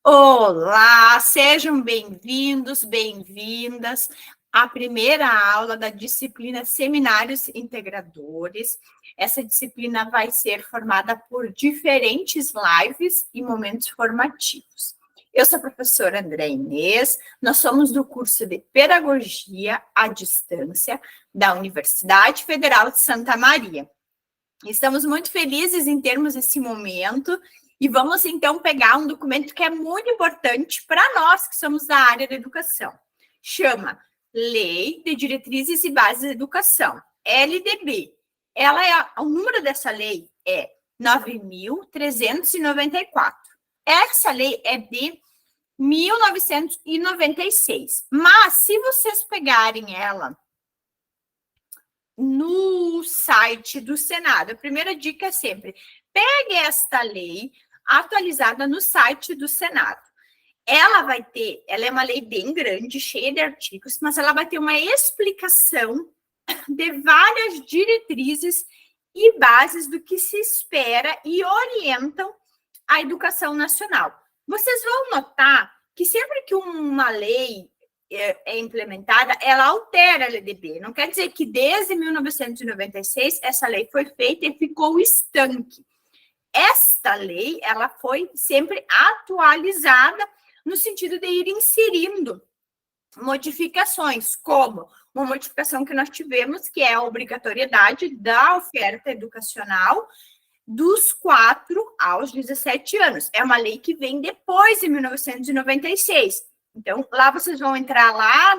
Olá, sejam bem-vindos, bem-vindas à primeira aula da disciplina Seminários Integradores. Essa disciplina vai ser formada por diferentes lives e momentos formativos. Eu sou a professora André Inês, nós somos do curso de Pedagogia à Distância da Universidade Federal de Santa Maria. Estamos muito felizes em termos esse momento e vamos, então, pegar um documento que é muito importante para nós que somos da área da educação. Chama Lei de Diretrizes e Bases da Educação, LDB. O número dessa lei é 9.394. Essa lei é de 1996. Mas, se vocês pegarem ela no site do Senado, a primeira dica é sempre, pegue esta lei atualizada no site do Senado. Ela é uma lei bem grande, cheia de artigos, mas ela vai ter uma explicação de várias diretrizes e bases do que se espera e orientam a educação nacional. Vocês vão notar que sempre que uma lei é implementada, ela altera a LDB. Não quer dizer que desde 1996 essa lei foi feita e ficou estanque. Esta lei, ela foi sempre atualizada no sentido de ir inserindo modificações, como uma modificação que nós tivemos, que é a obrigatoriedade da oferta educacional dos 4 aos 17 anos. É uma lei que vem depois de 1996. Então, lá vocês vão entrar lá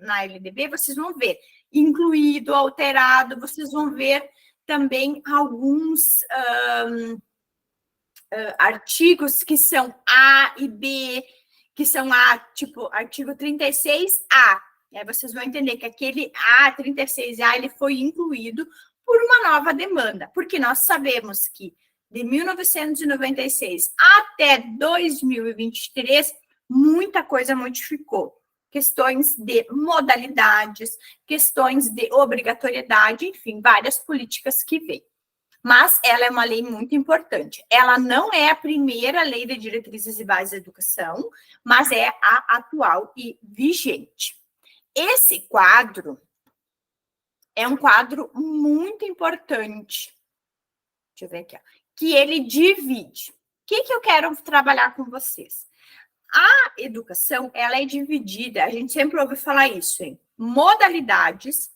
na LDB, vocês vão ver incluído, alterado, vocês vão ver também alguns artigos que são A e B, que são tipo artigo 36A. Aí vocês vão entender que aquele A, 36A, ele foi incluído por uma nova demanda, porque nós sabemos que de 1996 até 2023, muita coisa modificou. Questões de modalidades, questões de obrigatoriedade, enfim, várias políticas que vêm. Mas ela é uma lei muito importante. Ela não é a primeira lei de diretrizes e bases da educação, mas é a atual e vigente. Esse quadro é um quadro muito importante. Deixa eu ver aqui, ó, que ele divide. O que eu quero trabalhar com vocês? A educação, ela é dividida, a gente sempre ouve falar isso, em modalidades,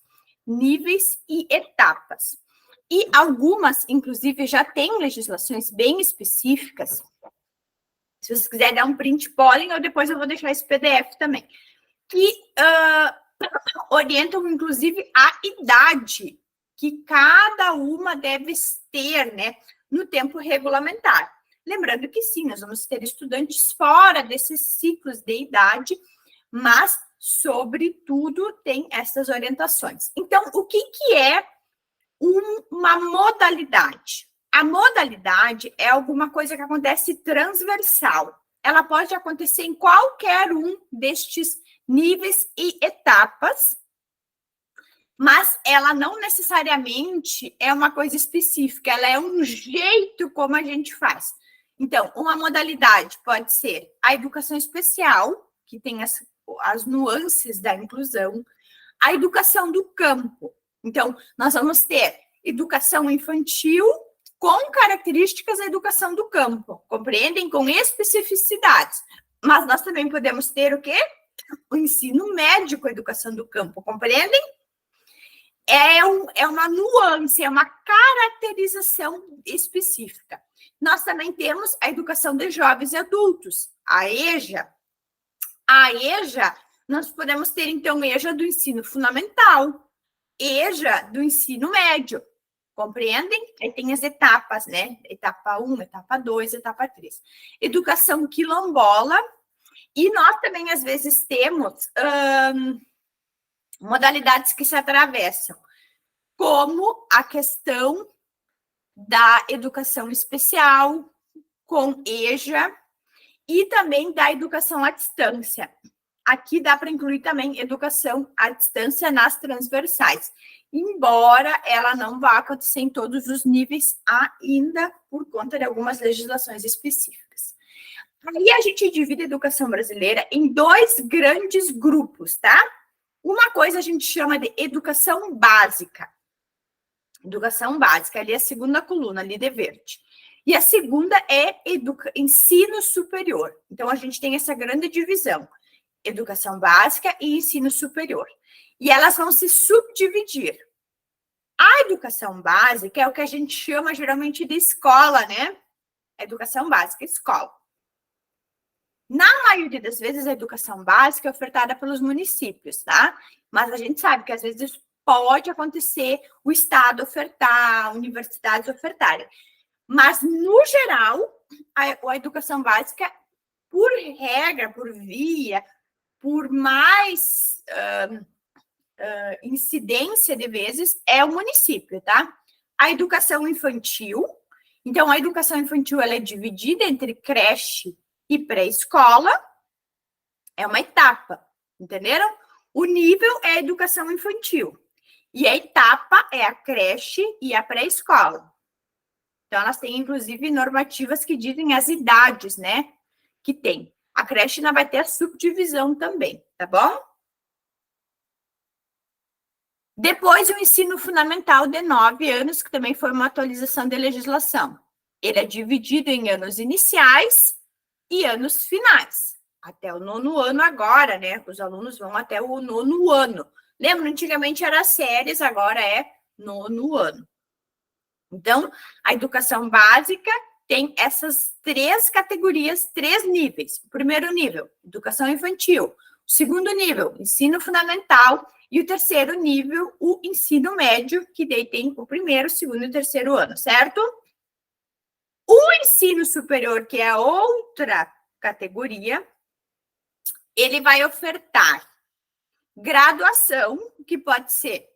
níveis e etapas. E algumas, inclusive, já têm legislações bem específicas. Se vocês quiserem dar um print, podem, ou depois eu vou deixar esse PDF também. Que orientam, inclusive, a idade que cada uma deve ter, né, no tempo regulamentar. Lembrando que sim, nós vamos ter estudantes fora desses ciclos de idade, mas, sobretudo, tem essas orientações. Então, o que é uma modalidade? A modalidade é alguma coisa que acontece transversal. Ela pode acontecer em qualquer um destes níveis e etapas, mas ela não necessariamente é uma coisa específica, ela é um jeito como a gente faz. Então, uma modalidade pode ser a educação especial, que tem as nuances da inclusão, a educação do campo. Então, nós vamos ter educação infantil com características da educação do campo, compreendem? Com especificidades. Mas nós também podemos ter o quê? O ensino médio com a educação do campo, compreendem? É uma nuance, é uma caracterização específica. Nós também temos a educação de jovens e adultos, a EJA. A EJA, nós podemos ter, então, EJA do ensino fundamental, EJA do ensino médio, compreendem? Aí tem as etapas, né? Etapa 1, etapa 2, etapa 3. Educação quilombola, e nós também, às vezes, temos modalidades que se atravessam, como a questão da educação especial, com EJA, e também da educação à distância. Aqui dá para incluir também educação à distância nas transversais, embora ela não vá acontecer em todos os níveis ainda, por conta de algumas legislações específicas. Aí a gente divide a educação brasileira em dois grandes grupos, tá? Uma coisa a gente chama de educação básica. Educação básica, ali é a segunda coluna, ali de verde. E a segunda é ensino superior. Então, a gente tem essa grande divisão. Educação básica e ensino superior. E elas vão se subdividir. A educação básica é o que a gente chama geralmente de escola, né? Educação básica, escola. Na maioria das vezes, a educação básica é ofertada pelos municípios, tá? Mas a gente sabe que às vezes pode acontecer o Estado ofertar, universidades ofertarem. Mas, no geral, a educação básica, por regra, por via, por mais incidência de vezes, é o município, tá? A educação infantil. Então, a educação infantil ela é dividida entre creche e pré-escola. É uma etapa, entenderam? O nível é a educação infantil. E a etapa é a creche e a pré-escola. Então, elas têm, inclusive, normativas que dizem as idades, né? Que tem. A creche ainda vai ter a subdivisão também, tá bom? Depois, o ensino fundamental de 9 anos, que também foi uma atualização de legislação. Ele é dividido em anos iniciais e anos finais. Até o 9º ano agora, né? Os alunos vão até o 9º ano. Lembra? Antigamente era séries, agora é 9º ano. Então, a educação básica tem essas 3 categorias, 3 níveis. O primeiro nível, educação infantil. O segundo nível, ensino fundamental. E o terceiro nível, o ensino médio, que daí tem o primeiro, segundo e terceiro ano, certo? O ensino superior, que é outra categoria, ele vai ofertar graduação, que pode ser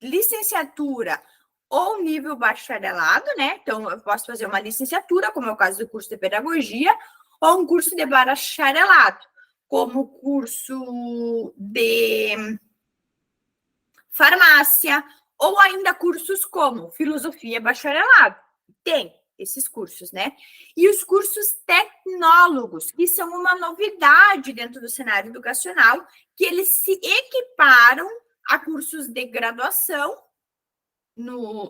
licenciatura ou nível bacharelado, né? Então, eu posso fazer uma licenciatura, como é o caso do curso de pedagogia, ou um curso de bacharelado, como o curso de farmácia, ou ainda cursos como filosofia bacharelado. Tem esses cursos, né? E os cursos tecnólogos, que são uma novidade dentro do cenário educacional, que eles se equiparam a cursos de graduação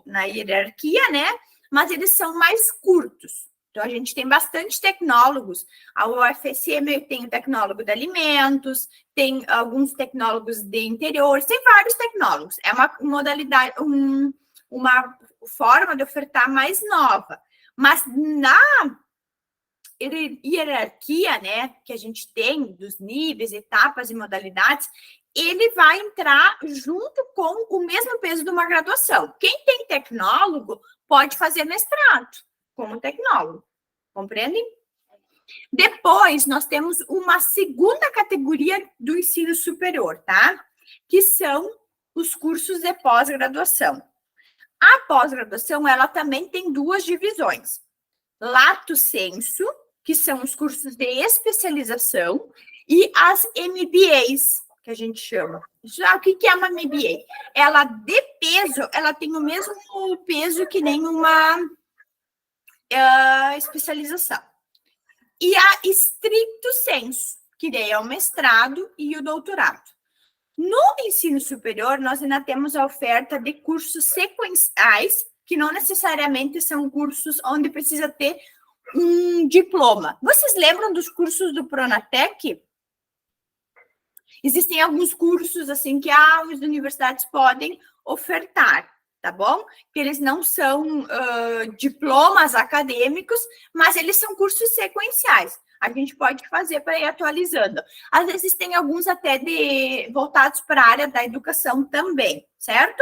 na hierarquia, né? Mas eles são mais curtos. Então, a gente tem bastante tecnólogos. A UFSM tem o tecnólogo de alimentos, tem alguns tecnólogos de interiores, tem vários tecnólogos. É uma modalidade, uma forma de ofertar mais nova. Mas na hierarquia, né, que a gente tem dos níveis, etapas e modalidades, ele vai entrar junto com o mesmo peso de uma graduação. Quem tem tecnólogo pode fazer mestrado como tecnólogo, compreendem? Depois, nós temos uma segunda categoria do ensino superior, tá? Que são os cursos de pós-graduação. A pós-graduação, ela também tem 2 divisões. Lato sensu, que são os cursos de especialização, e as MBAs, que a gente chama. Já o que é uma MBA? Ela, de peso, ela tem o mesmo peso que nem uma especialização. E a stricto sensu, que daí é o mestrado e o doutorado. No ensino superior, nós ainda temos a oferta de cursos sequenciais, que não necessariamente são cursos onde precisa ter um diploma. Vocês lembram dos cursos do Pronatec? Existem alguns cursos assim que as universidades podem ofertar, tá bom? Que eles não são diplomas acadêmicos, mas eles são cursos sequenciais. A gente pode fazer para ir atualizando. Às vezes tem alguns até voltados para a área da educação também, certo?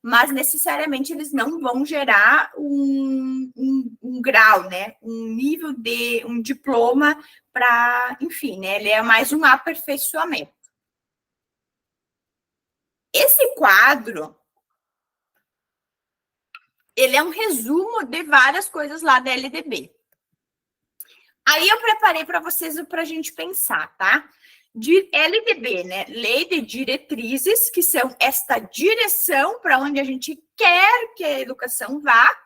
Mas necessariamente eles não vão gerar um grau, né? Um nível de um diploma para, enfim, né? Ele é mais um aperfeiçoamento. Esse quadro, ele é um resumo de várias coisas lá da LDB. Aí eu preparei para vocês para a gente pensar, tá? De LDB, né? Lei de Diretrizes, que são esta direção para onde a gente quer que a educação vá,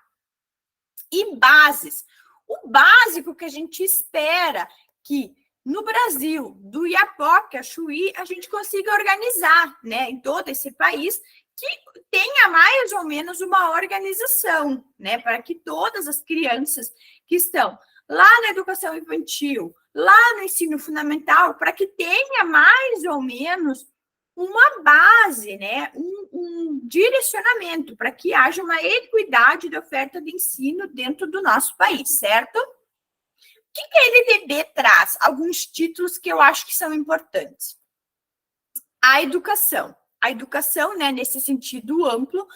e bases. o básico que a gente espera que no Brasil, do Iapoque a Chuí, a gente consiga organizar, né, em todo esse país, que tenha mais ou menos uma organização, né, para que todas as crianças que estão lá na educação infantil, lá no ensino fundamental, para que tenha mais ou menos uma base, né, um direcionamento para que haja uma equidade de oferta de ensino dentro do nosso país, certo? O que a LDB traz? Alguns títulos que eu acho que são importantes. A educação, né, nesse sentido amplo.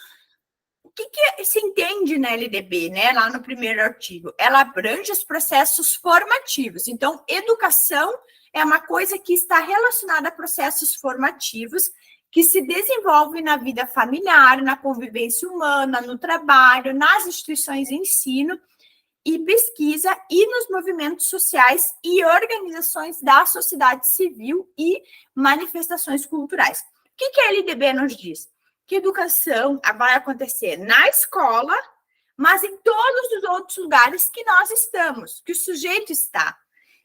O que se entende na LDB, né, lá no primeiro artigo? Ela abrange os processos formativos. Então, educação é uma coisa que está relacionada a processos formativos que se desenvolvem na vida familiar, na convivência humana, no trabalho, nas instituições de ensino e pesquisa e nos movimentos sociais e organizações da sociedade civil e manifestações culturais. O que a LDB nos diz? Que educação vai acontecer na escola, mas em todos os outros lugares que nós estamos, que o sujeito está.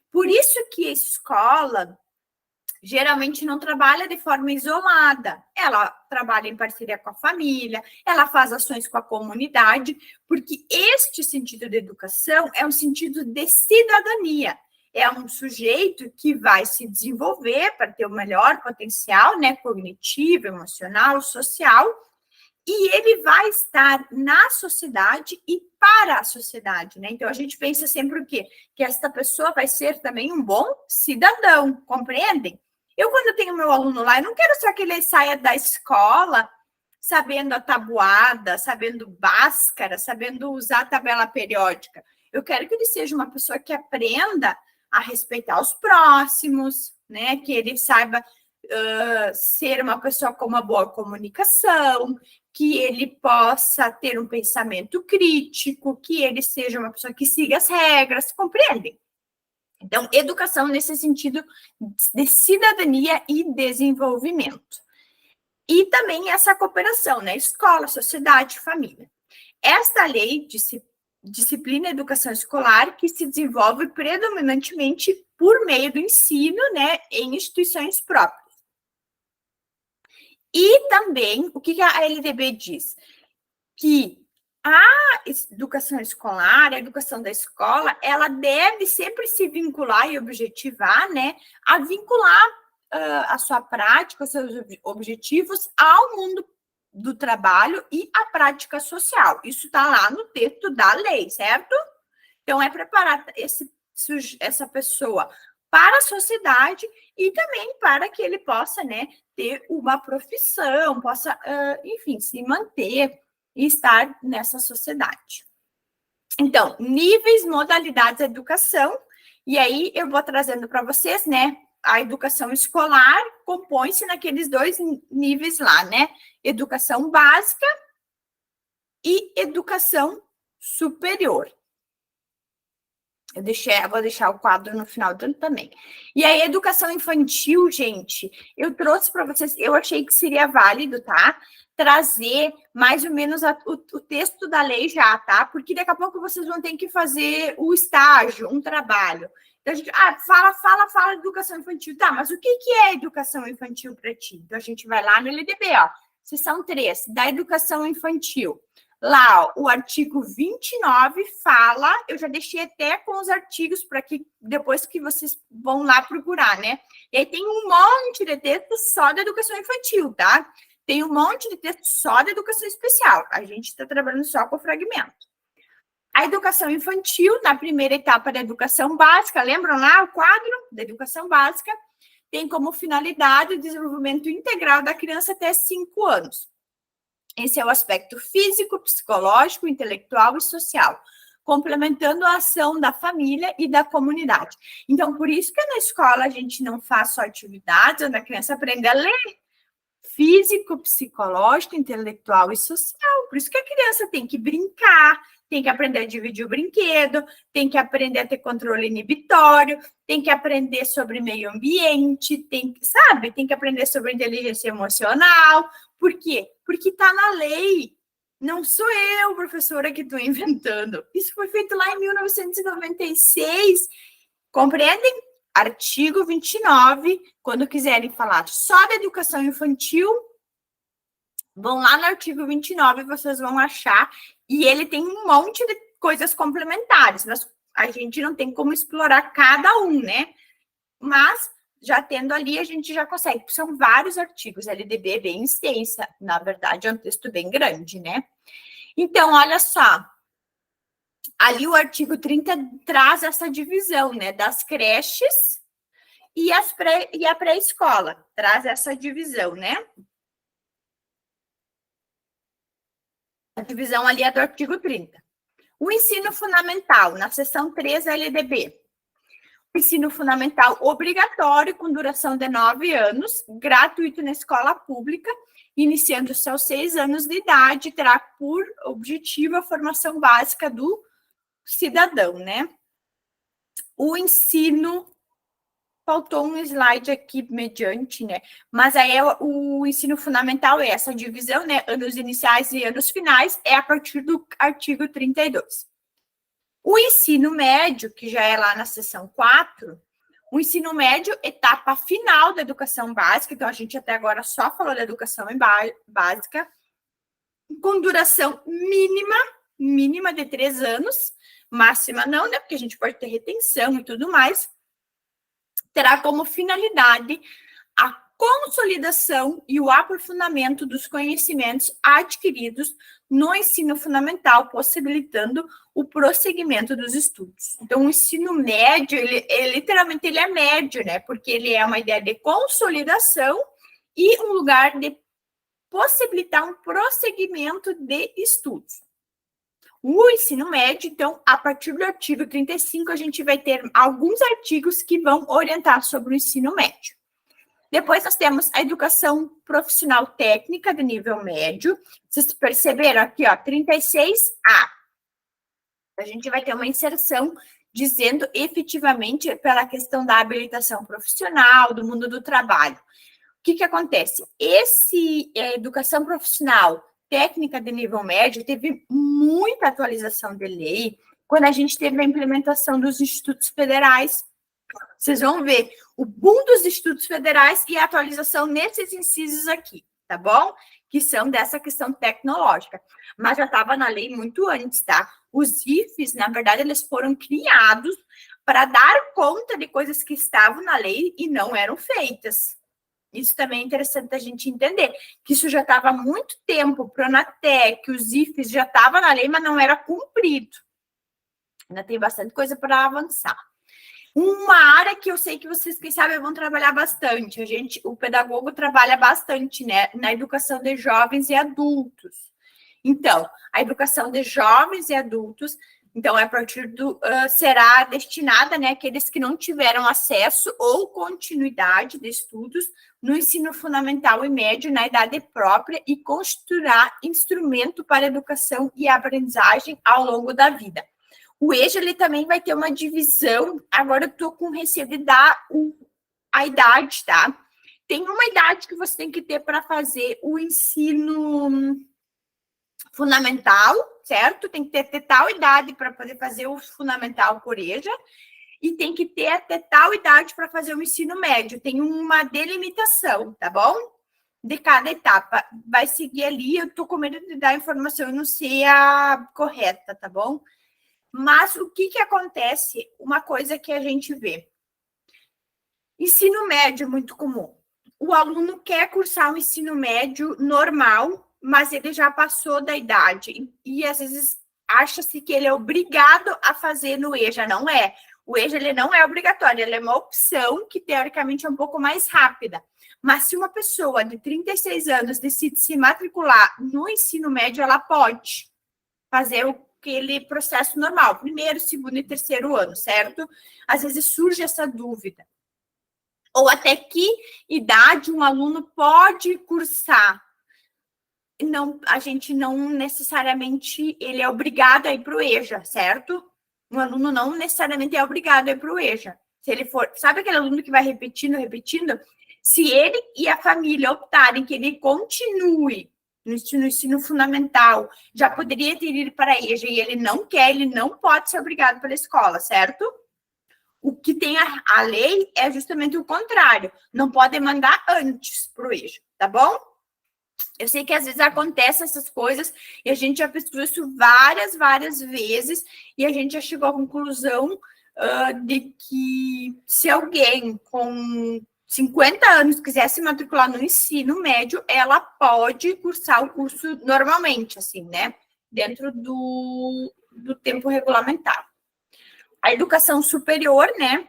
Por isso que a escola geralmente não trabalha de forma isolada, ela trabalha em parceria com a família, ela faz ações com a comunidade, porque este sentido de educação é um sentido de cidadania, é um sujeito que vai se desenvolver para ter o melhor potencial, né, cognitivo, emocional, social, e ele vai estar na sociedade e para a sociedade, né? Então, a gente pensa sempre o quê? Que esta pessoa vai ser também um bom cidadão, compreendem? Eu, quando eu tenho meu aluno lá, eu não quero só que ele saia da escola sabendo a tabuada, sabendo Bhaskara, sabendo usar a tabela periódica. Eu quero que ele seja uma pessoa que aprenda a respeitar os próximos, né? Que ele saiba ser uma pessoa com uma boa comunicação, que ele possa ter um pensamento crítico, que ele seja uma pessoa que siga as regras, compreendem? Então, educação nesse sentido de cidadania e desenvolvimento. E também essa cooperação, né? Escola, sociedade, família. Esta lei disciplina a educação escolar que se desenvolve predominantemente por meio do ensino, né, em instituições próprias. E também, o que a LDB diz? Que a educação escolar, a educação da escola, ela deve sempre se vincular e objetivar, né, a vincular a sua prática, os seus objetivos ao mundo do trabalho e à prática social. Isso está lá no texto da lei, certo? Então, é preparar essa pessoa para a sociedade e também para que ele possa, né, ter uma profissão, possa, enfim, se manter e estar nessa sociedade. Então, níveis, modalidades da educação, e aí eu vou trazendo para vocês, né, a educação escolar compõe-se naqueles dois níveis lá, né, educação básica e educação superior. Eu vou deixar o quadro no final também. E aí, educação infantil, gente, eu trouxe para vocês, eu achei que seria válido, tá? Trazer mais ou menos o texto da lei já, tá? Porque daqui a pouco vocês vão ter que fazer o estágio, um trabalho. Então, a gente, fala de educação infantil. Tá, mas o que é educação infantil para ti? Então, a gente vai lá no LDB, ó. Seção 3, da educação infantil. Lá, ó, o artigo 29 fala, eu já deixei até com os artigos para que depois que vocês vão lá procurar, né? E aí tem um monte de texto só da educação infantil, tá? Tem um monte de texto só da educação especial. A gente está trabalhando só com o fragmento. A educação infantil, na primeira etapa da educação básica, lembram lá o quadro da educação básica? Tem como finalidade o desenvolvimento integral da criança até 5 anos. Esse é o aspecto físico, psicológico, intelectual e social, complementando a ação da família e da comunidade. Então, por isso que na escola a gente não faz só atividades onde a criança aprende a ler, físico, psicológico, intelectual e social. Por isso que a criança tem que brincar, tem que aprender a dividir o brinquedo, tem que aprender a ter controle inibitório, tem que aprender sobre meio ambiente, tem que aprender sobre inteligência emocional. Por quê? Porque está na lei, Não sou eu, professora, que estou inventando. Isso foi feito lá em 1996. Compreendem? Artigo 29, quando quiserem falar só da educação infantil, vão lá no artigo 29, vocês vão achar, e ele tem um monte de coisas complementares, mas a gente não tem como explorar cada um, né? Mas, já tendo ali, a gente já consegue. São vários artigos, a LDB é bem extensa, na verdade, é um texto bem grande, né? Então, olha só, ali o artigo 30 traz essa divisão, né, das creches e a pré-escola, traz essa divisão, né? A divisão ali é do artigo 30. O ensino fundamental, na seção 3 da LDB. O ensino fundamental obrigatório, com duração de 9 anos, gratuito na escola pública, iniciando-se aos 6 anos de idade, terá por objetivo a formação básica do cidadão, né? O ensino, faltou um slide aqui mediante, né? Mas aí o ensino fundamental é essa divisão, né? Anos iniciais e anos finais, é a partir do artigo 32. O ensino médio, que já é lá na seção 4, o ensino médio, etapa final da educação básica, então a gente até agora só falou da educação básica, com duração mínima de 3 anos, máxima não, né? Porque a gente pode ter retenção e tudo mais. Terá como finalidade a consolidação e o aprofundamento dos conhecimentos adquiridos no ensino fundamental, possibilitando o prosseguimento dos estudos. Então, o ensino médio, literalmente, ele é médio, né? Porque ele é uma ideia de consolidação e um lugar de possibilitar um prosseguimento de estudos. O ensino médio, então, a partir do artigo 35, a gente vai ter alguns artigos que vão orientar sobre o ensino médio. Depois nós temos a educação profissional técnica de nível médio. Vocês perceberam aqui, ó, 36A. A gente vai ter uma inserção dizendo efetivamente pela questão da habilitação profissional, do mundo do trabalho. O que acontece? Educação profissional técnica de nível médio teve muita atualização de lei quando a gente teve a implementação dos institutos federais. Vocês vão ver o boom dos institutos federais e a atualização nesses incisos aqui, tá bom? Que são dessa questão tecnológica. Mas já estava na lei muito antes, tá? Os IFES, na verdade, eles foram criados para dar conta de coisas que estavam na lei e não eram feitas. Isso também é interessante a gente entender, que isso já estava há muito tempo, o Pronatec, os IFES já estavam na lei, mas não era cumprido. Ainda tem bastante coisa para avançar. Uma área que eu sei que vocês, quem sabe, vão trabalhar bastante. O pedagogo trabalha bastante, né, na educação de jovens e adultos. Então, a educação de jovens e adultos, então, a partir será destinada, né, àqueles que não tiveram acesso ou continuidade de estudos no ensino fundamental e médio na idade própria e constituirá instrumento para educação e aprendizagem ao longo da vida. O EJA, ele também vai ter uma divisão, agora eu estou com receio de dar a idade, tá? Tem uma idade que você tem que ter para fazer o ensino fundamental, certo? Tem que ter tal idade para poder fazer o fundamental por EJA, e tem que ter até tal idade para fazer o ensino médio. Tem uma delimitação, tá bom? De cada etapa. Vai seguir ali, eu estou com medo de dar a informação, eu não sei a correta, tá bom? Mas o que acontece? Uma coisa que a gente vê. Ensino médio é muito comum. O aluno quer cursar o ensino médio normal, mas ele já passou da idade. E às vezes acha-se que ele é obrigado a fazer no EJA. Não é. O EJA ele não é obrigatório, ele é uma opção que teoricamente é um pouco mais rápida. Mas se uma pessoa de 36 anos decide se matricular no ensino médio, ela pode fazer aquele processo normal, primeiro, segundo e terceiro ano, certo? Às vezes surge essa dúvida. Ou até que idade um aluno pode cursar? Não, a gente não necessariamente, ele é obrigado a ir para o EJA, certo? Um aluno não necessariamente é obrigado a ir para o EJA. Se ele for, sabe aquele aluno que vai repetindo? Se ele e a família optarem que ele continue no ensino fundamental, já poderia ter ido para a EJA e ele não quer, ele não pode ser obrigado pela escola, certo? O que tem a lei é justamente o contrário, não pode mandar antes para o EJA, tá bom? Eu sei que às vezes acontecem essas coisas e a gente já pesquisou isso várias vezes e a gente já chegou à conclusão de que se alguém com 50 anos quiser se matricular no ensino médio, ela pode cursar o curso normalmente, assim, né? Dentro do tempo regulamentar. A educação superior, né?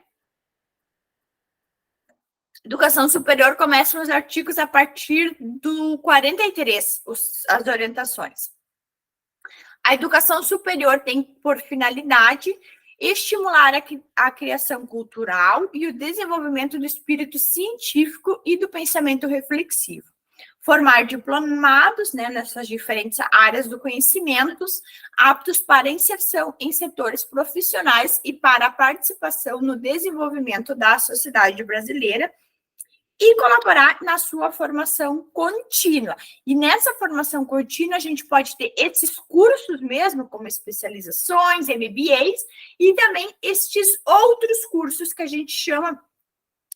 Educação superior começa nos artigos a partir do 43, as orientações. A educação superior tem por finalidade estimular a criação cultural e o desenvolvimento do espírito científico e do pensamento reflexivo. Formar diplomados, né, nessas diferentes áreas do conhecimento, aptos para inserção em setores profissionais e para a participação no desenvolvimento da sociedade brasileira, e colaborar na sua formação contínua. E nessa formação contínua, a gente pode ter esses cursos mesmo, como especializações, MBAs, e também estes outros cursos que a gente chama,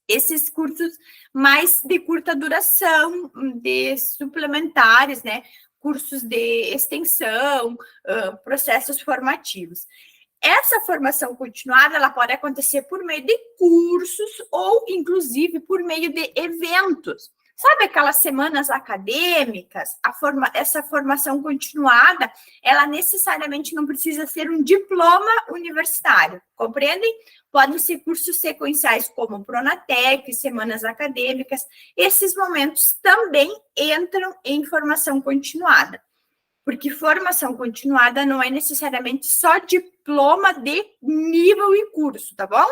esses cursos mais de curta duração, de suplementares, né? Cursos de extensão, processos formativos. Essa formação continuada, ela pode acontecer por meio de cursos ou, inclusive, por meio de eventos. Sabe aquelas semanas acadêmicas? Essa formação continuada, ela necessariamente não precisa ser um diploma universitário, compreendem? Podem ser cursos sequenciais como Pronatec, semanas acadêmicas. Esses momentos também entram em formação continuada. Porque formação continuada não é necessariamente só diploma de nível e curso, tá bom?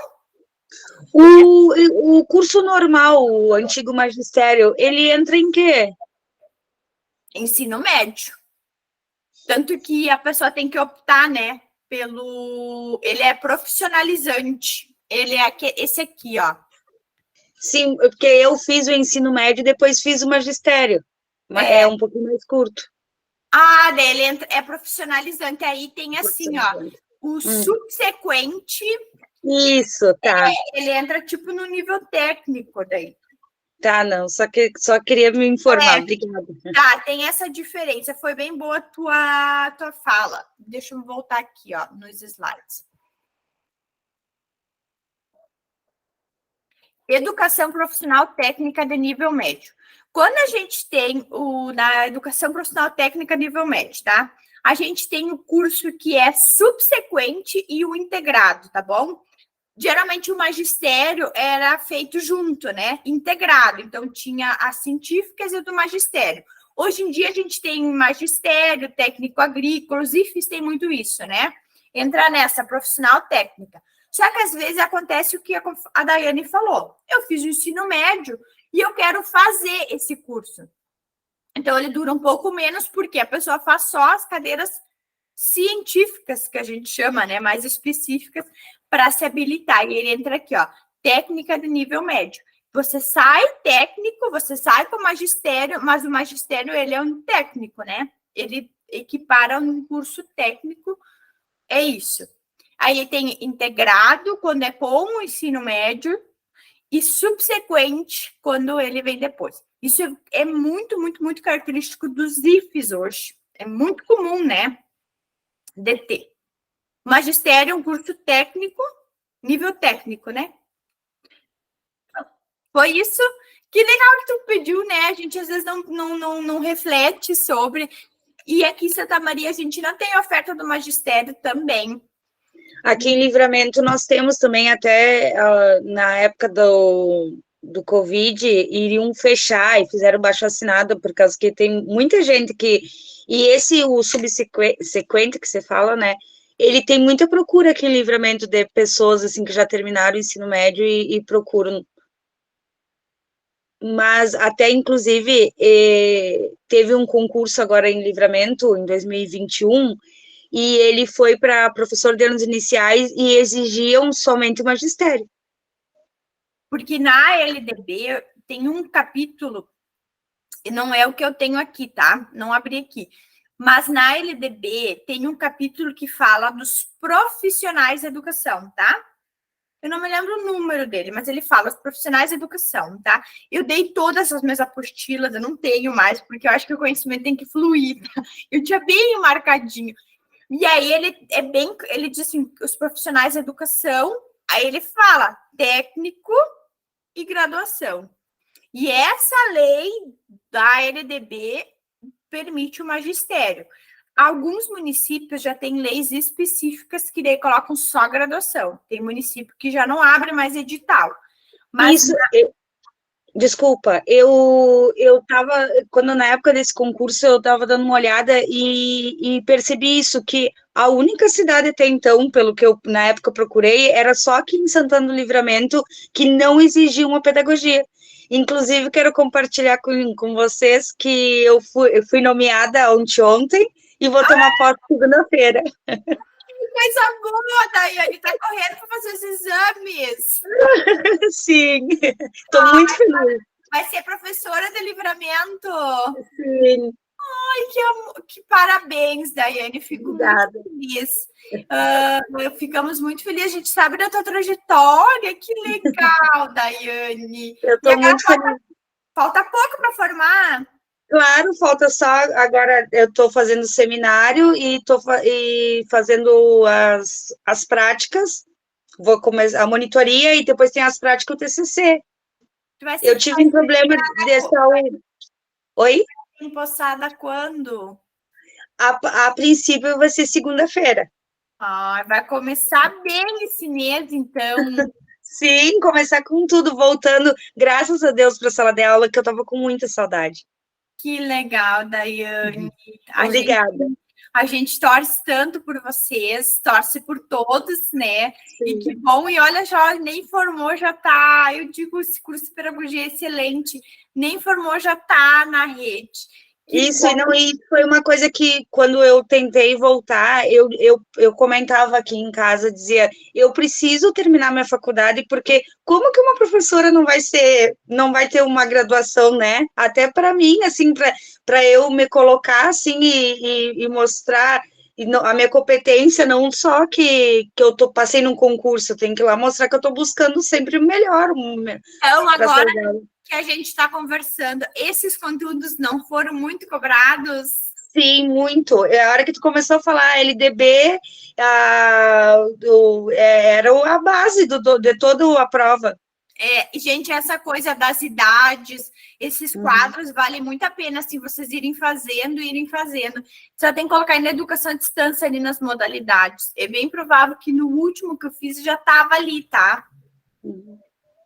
O curso normal, o antigo magistério, ele entra em quê? Ensino médio. Tanto que a pessoa tem que optar, né, pelo... Ele é profissionalizante. Ele é esse aqui, ó. Sim, porque eu fiz o ensino médio e depois fiz o magistério. É um pouquinho mais curto. Ah, daí ele é profissionalizante. Aí tem assim, ó, o subsequente. Isso, tá. Ele entra tipo no nível técnico daí. Tá, não, só queria me informar, obrigada. Tá, tem essa diferença. Foi bem boa a tua fala. Deixa eu voltar aqui, ó, nos slides. Educação profissional técnica de nível médio. Quando a gente tem na educação profissional técnica nível médio, tá? A gente tem o curso que é subsequente e o integrado, tá bom? Geralmente o magistério era feito junto, né? Integrado. Então, tinha as científicas e o do magistério. Hoje em dia, a gente tem magistério, técnico agrícola, os IFES tem muito isso, né? Entra nessa, profissional técnica. Só que, às vezes, acontece o que a Daiane falou. Eu fiz o ensino médio e eu quero fazer esse curso. Então, ele dura um pouco menos, porque a pessoa faz só as cadeiras científicas, que a gente chama, né? Mais específicas, para se habilitar. E ele entra aqui, ó, técnica de nível médio. Você sai técnico, você sai com magistério, mas o magistério, ele é um técnico, né? Ele equipara um curso técnico, é isso. Aí tem integrado, quando é com o ensino médio, e subsequente, quando ele vem depois. Isso é muito característico dos IFES hoje. É muito comum, né? DT. Magistério é um curso técnico, nível técnico, né? Foi isso. Que legal que tu pediu, né? A gente às vezes não reflete sobre. E aqui em Santa Maria a gente não tem oferta do magistério também. Aqui em Livramento nós temos também até na época do Covid, iriam fechar e fizeram baixo-assinado, por causa que tem muita gente que... E o subsequente que você fala, né? Ele tem muita procura aqui em Livramento de pessoas assim que já terminaram o ensino médio e procuram. Mas até, inclusive, teve um concurso agora em Livramento, em 2021, e ele foi para professor de anos iniciais e exigiam somente o magistério. Porque na LDB tem um capítulo não é o que eu tenho aqui, tá? Não abri aqui. Mas na LDB tem um capítulo que fala dos profissionais da educação, tá? Eu não me lembro o número dele, mas ele fala os profissionais da educação, tá? Eu dei todas as minhas apostilas, eu não tenho mais, porque eu acho que o conhecimento tem que fluir, tá? Eu tinha bem marcadinho. E aí ele diz assim, os profissionais da educação, aí ele fala técnico e graduação. E essa lei da LDB permite o magistério. Alguns municípios já têm leis específicas que daí colocam só graduação. Tem município que já não abre mais edital. Mas Isso, desculpa, eu estava, quando na época desse concurso, eu estava dando uma olhada e percebi isso, que a única cidade até então, pelo que eu na época procurei, era só aqui em Santana do Livramento, que não exigia uma pedagogia. Inclusive, quero compartilhar com vocês que eu fui nomeada ontem e vou tomar foto segunda-feira. coisa boa, Daiane, tá correndo para fazer os exames. Sim, estou muito feliz. Vai ser professora de Livramento. Sim. Ai, que parabéns, Daiane. Fico Obrigada. muito feliz. Ficamos muito felizes. A gente sabe da tua trajetória. Que legal, Daiane. Eu estou muito feliz. Falta pouco para formar. Claro, falta só. Agora eu estou fazendo seminário e estou fazendo as práticas. Vou começar a monitoria e depois tem as práticas do TCC. Eu tive um problema de saúde. Oi? Empossada quando? A princípio vai ser segunda-feira. Vai começar bem esse mês, então. Sim, começar com tudo, voltando, graças a Deus, para a sala de aula, que eu estava com muita saudade. Que legal, Daiane. Obrigada. A gente torce tanto por vocês, torce por todos, né? Sim. E que bom, e olha, já nem formou, já tá. Eu digo, esse curso de pedagogia é excelente, nem formou, já tá na rede. Isso, e foi uma coisa que, quando eu tentei voltar, eu comentava aqui em casa, dizia, eu preciso terminar minha faculdade, porque como que uma professora não vai ter uma graduação, né? Até para mim, assim, para eu me colocar, assim, e mostrar a minha competência, não só que eu passei num concurso, eu tenho que ir lá mostrar que eu estou buscando sempre o melhor. Então, agora que a gente está conversando, esses conteúdos não foram muito cobrados? Sim, muito. A hora que tu começou a falar LDB, era a base de toda a prova. Gente, essa coisa das idades, esses quadros valem muito a pena, assim, vocês irem fazendo. Só tem que colocar ainda educação à distância ali nas modalidades. É bem provável que no último que eu fiz já estava ali, tá?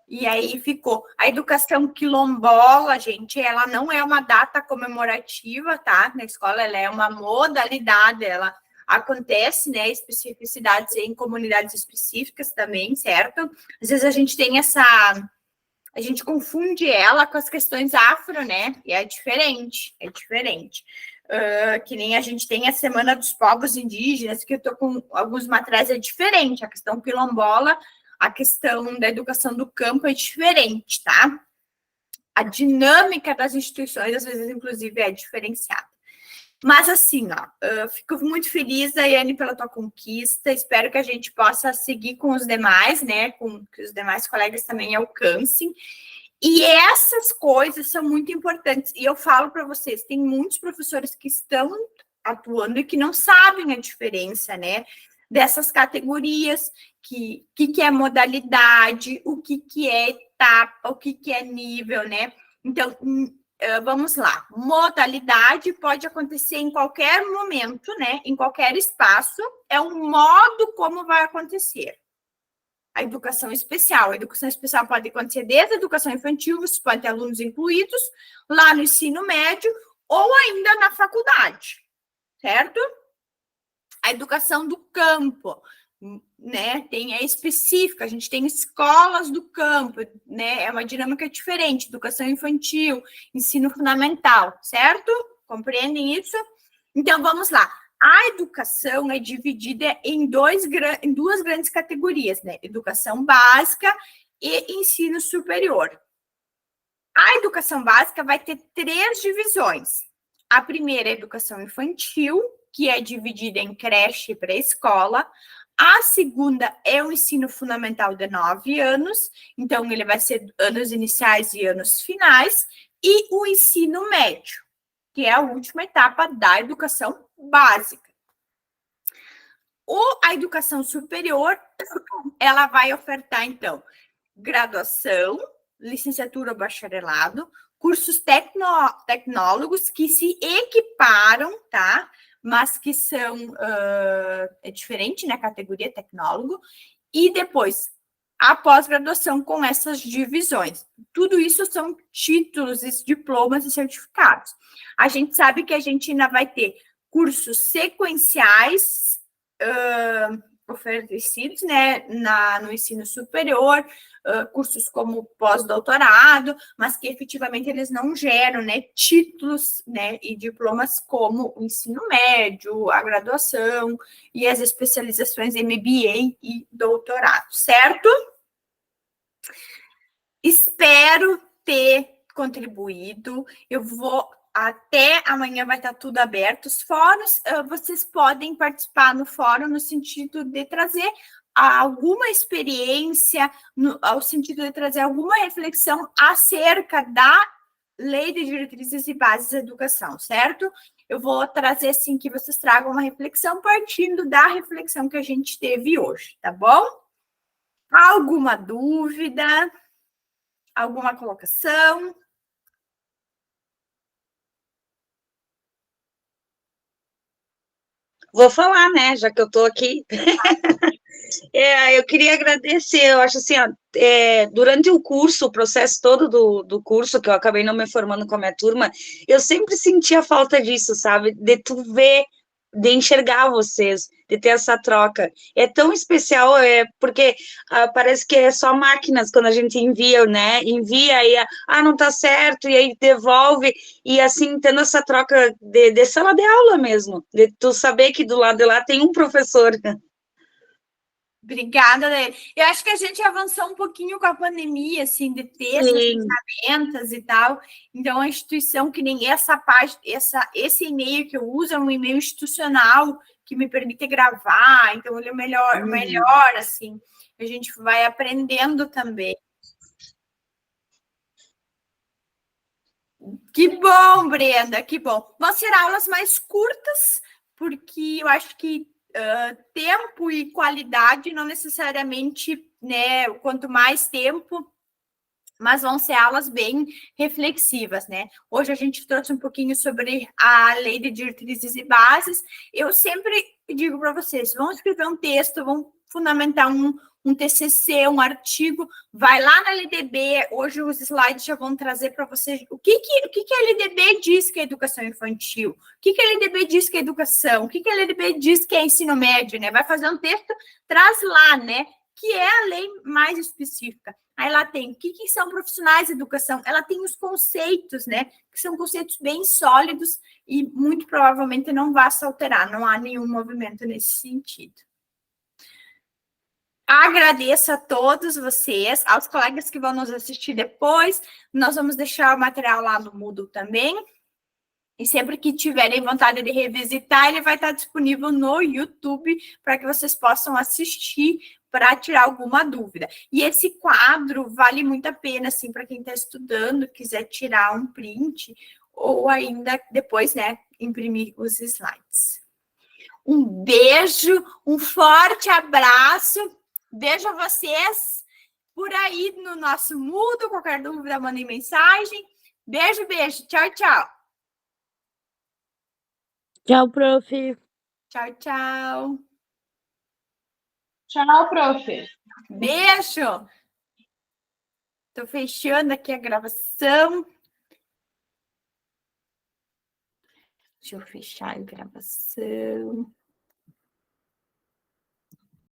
E aí ficou. A educação quilombola, gente, ela não é uma data comemorativa, tá? Na escola, ela é uma modalidade, ela acontece, né? Especificidades em comunidades específicas também, certo? Às vezes a gente tem a gente confunde ela com as questões afro, né? E é diferente. Que nem a gente tem a Semana dos Povos Indígenas, que eu tô com alguns materiais, é diferente. A questão quilombola, a questão da educação do campo é diferente, tá? A dinâmica das instituições, às vezes, inclusive, é diferenciada. Mas, assim, fico muito feliz, Daiane, pela tua conquista. Espero que a gente possa seguir com os demais, né? Que os demais colegas também alcancem. E essas coisas são muito importantes. E eu falo para vocês, tem muitos professores que estão atuando e que não sabem a diferença, né? Dessas categorias, que é modalidade, o que é etapa, o que é nível, né? Então, vamos lá. Modalidade pode acontecer em qualquer momento, né? Em qualquer espaço. É um modo como vai acontecer. A educação especial pode acontecer desde a educação infantil, você pode ter alunos incluídos, lá no ensino médio, ou ainda na faculdade, certo? A educação do campo, né? É específica, a gente tem escolas do campo, né? É uma dinâmica diferente, educação infantil, ensino fundamental, certo? Compreendem isso? Então, vamos lá. A educação é dividida em duas grandes categorias, né? Educação básica e ensino superior. A educação básica vai ter 3 divisões. A primeira é a educação infantil, que é dividida em creche e pré-escola. A segunda é o ensino fundamental de 9 anos, então ele vai ser anos iniciais e anos finais, e o ensino médio, que é a última etapa da educação básica. A educação superior, ela vai ofertar, então, graduação, licenciatura ou bacharelado, cursos tecnólogos que se equiparam, tá? Mas que são, é diferente, né? Categoria tecnólogo. E depois, a pós-graduação com essas divisões. Tudo isso são títulos, diplomas e certificados. A gente sabe que a gente ainda vai ter cursos sequenciais oferecidos, né, no ensino superior, cursos como pós-doutorado, mas que efetivamente eles não geram, né, títulos, né, e diplomas como o ensino médio, a graduação e as especializações MBA e doutorado, certo? Espero ter contribuído. Eu vou até amanhã vai estar tudo aberto. Os fóruns, vocês podem participar no fórum no sentido de trazer alguma experiência, no sentido de trazer alguma reflexão acerca da Lei de Diretrizes e Bases da Educação, certo? Eu vou trazer, assim, que vocês tragam uma reflexão partindo da reflexão que a gente teve hoje, tá bom? Alguma dúvida? Alguma colocação? Vou falar, né, já que eu estou aqui. Eu queria agradecer, eu acho assim, ó, durante o curso, o processo todo do curso, que eu acabei não me formando com a minha turma, eu sempre sentia falta disso, sabe? De tu ver, de enxergar vocês, de ter essa troca. É tão especial, porque parece que é só máquinas quando a gente envia, né? Envia e, não tá certo, e aí devolve, e assim, tendo essa troca de sala de aula mesmo, de tu saber que do lado de lá tem um professor. Obrigada, Lê. Eu acho que a gente avançou um pouquinho com a pandemia, assim, de ter essas ferramentas e tal. Então, a instituição, que nem essa página, esse e-mail que eu uso é um e-mail institucional que me permite gravar. Então, ele é melhor, assim. A gente vai aprendendo também. Que bom, Brenda, que bom. Vão ser aulas mais curtas, porque eu acho que tempo e qualidade não necessariamente, né? Quanto mais tempo, mas vão ser aulas bem reflexivas, né? Hoje a gente trouxe um pouquinho sobre a Lei de Diretrizes e Bases. Eu sempre digo para vocês, vão escrever um texto, vão fundamentar um TCC, um artigo, vai lá na LDB, hoje os slides já vão trazer para vocês o que a LDB diz que é educação infantil, o que a LDB diz que é educação, o que a LDB diz que é ensino médio, né? Vai fazer um texto, traz lá, né? Que é a lei mais específica. Aí lá tem o que são profissionais de educação, ela tem os conceitos, né? Que são conceitos bem sólidos e muito provavelmente não vai se alterar, não há nenhum movimento nesse sentido. Agradeço a todos vocês, aos colegas que vão nos assistir depois. Nós vamos deixar o material lá no Moodle também. E sempre que tiverem vontade de revisitar, ele vai estar disponível no YouTube para que vocês possam assistir para tirar alguma dúvida. E esse quadro vale muito a pena, assim, para quem está estudando, quiser tirar um print ou ainda depois, né, imprimir os slides. Um beijo, um forte abraço. Vejo vocês por aí no nosso Moodle. Qualquer dúvida, mandem mensagem. Beijo, beijo. Tchau, tchau. Tchau, prof. Tchau, tchau. Tchau, prof. Beijo. Estou fechando aqui a gravação. Deixa eu fechar a gravação.